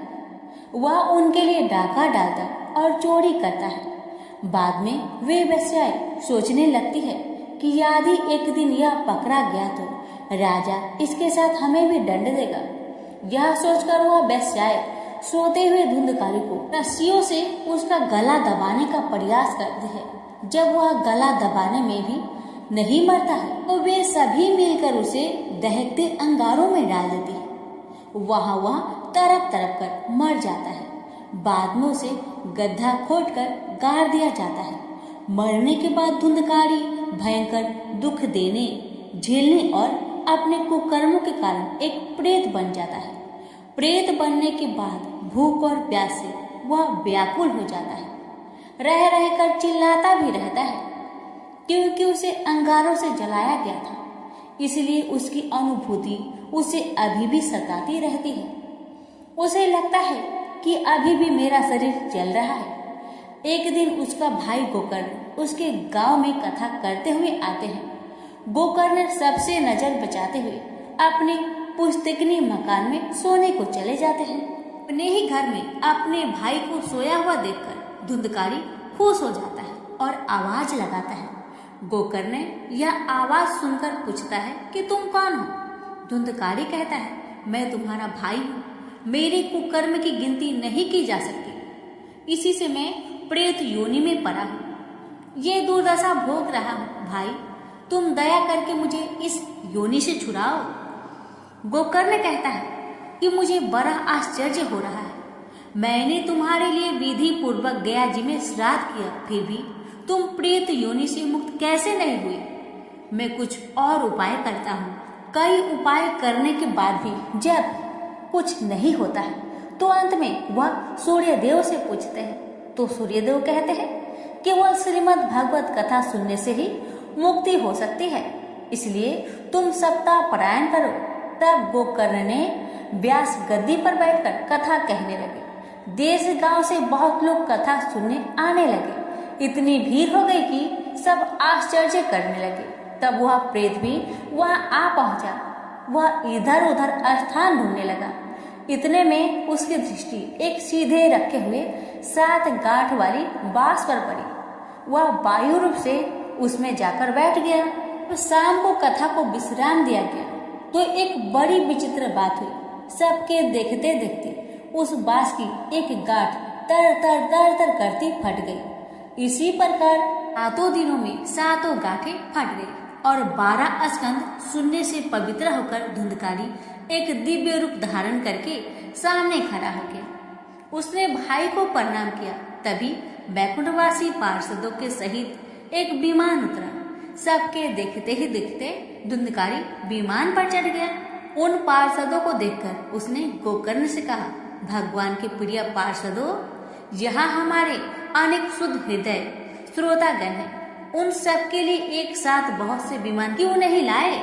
वह उनके लिए डाका डालता और चोरी करता है। बाद में वे वेश्याएं सोचने लगती है कि यदि एक दिन यह पकड़ा गया तो राजा इसके साथ हमें भी दंड देगा। यह सोचकर वह वेश्याएं सोते हुए धुंधकारी को रस्सियों से उसका गला दबाने का प्रयास करती है। जब वह गला दबाने में भी नहीं मरता है तो वे सभी मिलकर उसे दहकते अंगारों में डाल देती है। वहाँ वह तड़प तड़प कर मर जाता है। बाद में उसे गड्ढा खोदकर गाड़ दिया जाता है। मरने के बाद धुंधकारी भयंकर दुख देने, झेलने और अपने कुकर्मों के कारण एक प्रेत बन जाता है। प्रेत बनने के बाद भूख और प्यास से वह व्याकुल हो जाता है। रह रहकर चिल्लाता भी रहता है, क्योंकि उसे अंगारों से जलाया गया था। इसलिए उसकी अनुभूति उसे अभी भी सताती रहती है। उसे लगता है कि अभी भी मेरा शरीर जल रहा है। एक दिन उसका भाई गोकर्ण उसके गांव में कथा करते हुए आते हैं। गोकर्ण सबसे नजर बचाते हुए अपने पुस्तकनी मकान में सोने को चले जाते हैं। अपने ही घर में अपने भाई को सोया हुआ देखकर धुंधकारी खुश हो जाता है और आवाज लगाता है। गोकर्ण यह आवाज सुनकर पूछता है कि तुम कौन हो? धुंधकारी कहता है, मैं तुम्हारा भाई हूँ। मेरे कुकर्म की गिनती नहीं की जा सकती। इसी से मैं प्रेत योनि में पड़ा हूँ। ये दुर्दशा भोग रहा हूँ। भाई, तुम दया करके मुझे इस योनि से छुड़ाओ। गोकर्ण कहता है कि मुझे बड़ा आश्चर्य हो रहा है। मैंने तुम्हारे लिए विधि पूर्वक गया जी में श्राद्ध किया, फिर भी तुम प्रेत योनि से मुक्त कैसे नहीं हुए? मैं कुछ और उपाय करता हूँ। कई उपाय करने के बाद भी जब कुछ नहीं होता है तो अंत में वह सूर्यदेव से पूछते हैं, तो सूर्यदेव कहते हैं कि वह श्रीमद् भागवत कथा सुनने से ही मुक्ति हो सकती है, इसलिए तुम सप्ताह पारायण करो। तब गोकर्ण ने व्यास गद्दी पर बैठकर कथा कहने लगे। देश गांव से बहुत लोग कथा सुनने आने लगे। इतनी भीड़ हो गई कि सब आश्चर्य करने लगे। तब वह प्रेत भी वहां आ पहुंचा। वह इधर उधर स्थान ढूंढने लगा। इतने में उसकी दृष्टि एक सीधे रखे हुए 7 गांठ वाली बांस पर पड़ी। वह वायु रूप से उसमें जाकर बैठ गया। तो शाम को कथा को विश्राम दिया गया तो एक बड़ी विचित्र बात हुई। सबके देखते देखते उस बांस की एक गांठ तर तर तर तर करती फट गई। इसी प्रकार 7 दिनों में 7 गांठें फट गई और 12 स्कंद सुनने से पवित्र होकर धुंधकारी एक दिव्य रूप धारण करके सामने खड़ा हो गया। उसने भाई को प्रणाम किया। तभी बैकुंठवासी पार्षदों के सहित एक विमान उतरा। सबके देखते ही देखते धुंधकारी विमान पर चढ़ गया। उन पार्षदों को देखकर उसने गोकर्ण से कहा, भगवान के प्रिय पार्षदों, यहाँ हमारे अनेक शुद्ध हृदय श्रोतागण हैं। उन सब के लिए एक साथ बहुत से विमान क्यों नहीं लाए?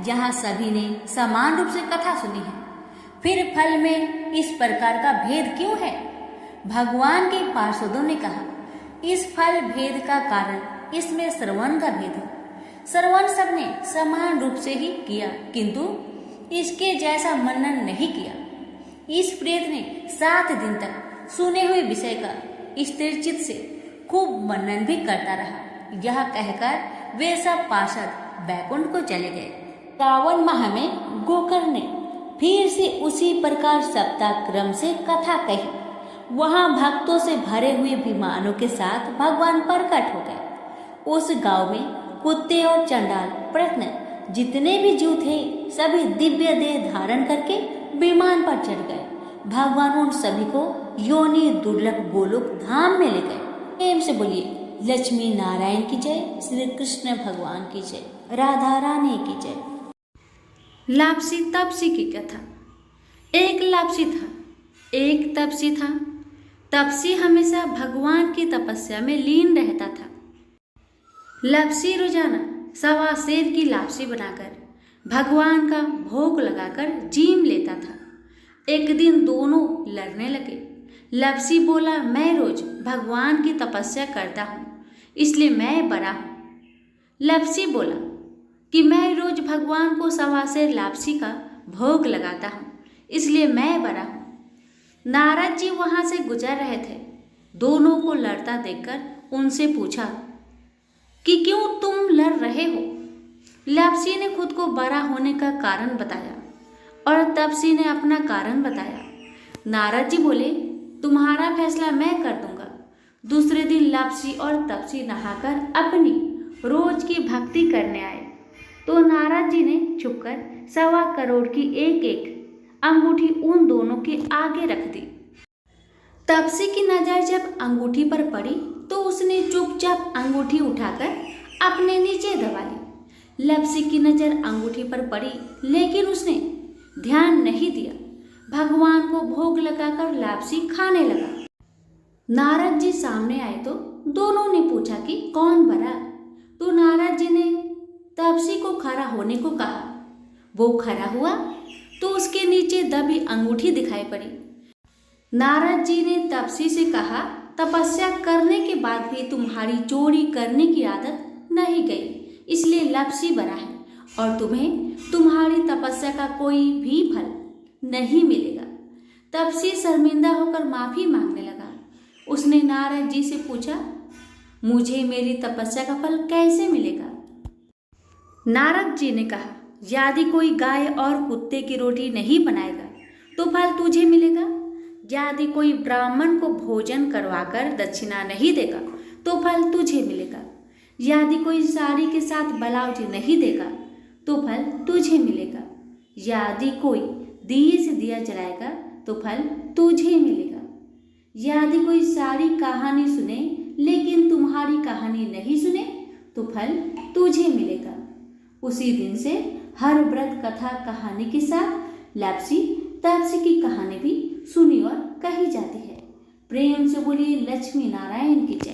यहाँ सभी ने समान रूप से कथा सुनी है, फिर फल में इस प्रकार का भेद क्यों है? भगवान के पार्षदों ने कहा, इस फल भेद का कारण इसमें श्रवण का भेद है। श्रवण सबने समान रूप से ही किया, किंतु इसके जैसा मनन नहीं किया। इस प्रेत ने 7 दिन तक सुने हुए विषय का स्थिरचित से खूब मनन भी करता रहा। यह कहकर वे सब पार्षद बैकुंठ को चले गए। श्रावण माह में गोकर्ण ने फिर से उसी प्रकार सप्ताह क्रम से कथा कही। वहां भक्तों से भरे हुए विमानों के साथ भगवान प्रकट हो गए। उस गांव में कुत्ते और चंडाल प्रयत्न जितने भी जीव थे सभी दिव्य देह धारण करके विमान पर चढ़ गए। भगवान उन सभी को योनि दुर्लभ गोलोक धाम में ले गए। प्रेम से बोलिए, लक्ष्मी नारायण की जय, श्री कृष्ण भगवान की जय, राधा रानी की जय। लापसी तपसी की कथा। एक लापसी था, एक तपसी था। तपसी हमेशा भगवान की तपस्या में लीन रहता था। लापसी रोजाना 1.25 सेर की लापसी बनाकर भगवान का भोग लगाकर जीम लेता था। एक दिन दोनों लड़ने लगे। लापसी बोला, मैं रोज भगवान की तपस्या करता हूँ, इसलिए मैं बड़ा हूँ। लापसी बोला कि मैं रोज भगवान को 1.25 सेर लापसी का भोग लगाता हूँ, इसलिए मैं बड़ा हूँ। नारद जी वहां से गुजर रहे थे। दोनों को लड़ता देखकर उनसे पूछा कि क्यों तुम लड़ रहे हो? लापसी ने खुद को बड़ा होने का कारण बताया और तपसी ने अपना कारण बताया। नारद जी बोले, तुम्हारा फैसला मैं कर दूंगा। दूसरे दिन लापसी और तपसी नहाकर अपनी रोज की भक्ति करने आए तो नारद जी ने छुपकर 1.25 करोड़ की एक अंगूठी उन दोनों के आगे रख दी। तपसी की नजर जब अंगूठी पर पड़ी तो उसने चुपचाप अंगूठी उठाकर अपने नीचे दबा ली। लापसी की नजर अंगूठी पर पड़ी लेकिन उसने ध्यान नहीं दिया। भगवान को भोग लगाकर लापसी खाने लगा। नारद जी सामने आए तो दोनों ने पूछा कि कौन बड़ा? तो नारद जी ने तपसी को खड़ा होने को कहा। वो खड़ा हुआ तो उसके नीचे दबी अंगूठी दिखाई पड़ी। नारद जी ने तपसी से कहा, तपस्या करने के बाद भी तुम्हारी चोरी करने की आदत नहीं गई, इसलिए लपसी बना है और तुम्हें तुम्हारी तपस्या का कोई भी फल नहीं मिलेगा। तपसी शर्मिंदा होकर माफी मांगने लगा। उसने नारद जी से पूछा, मुझे मेरी तपस्या का फल कैसे मिलेगा? नारद जी ने कहा, यदि कोई गाय और कुत्ते की रोटी नहीं बनाएगा तो फल तुझे मिलेगा। यदि कोई ब्राह्मण को भोजन करवाकर दक्षिणा नहीं देगा तो फल तुझे मिलेगा। यदि कोई साड़ी के साथ ब्लाउज नहीं देगा तो फल तुझे मिलेगा। यदि कोई दिए से दिया जलाएगा तो फल तुझे मिलेगा। यदि कोई सारी कहानी सुने लेकिन तुम्हारी कहानी नहीं सुने तो फल तुझे मिलेगा। उसी दिन से हर व्रत कथा कहानी के साथ लपसी तपसी की कहानी भी सुनी और कही जाती है। प्रेम से बोलिए लक्ष्मी नारायण की जय।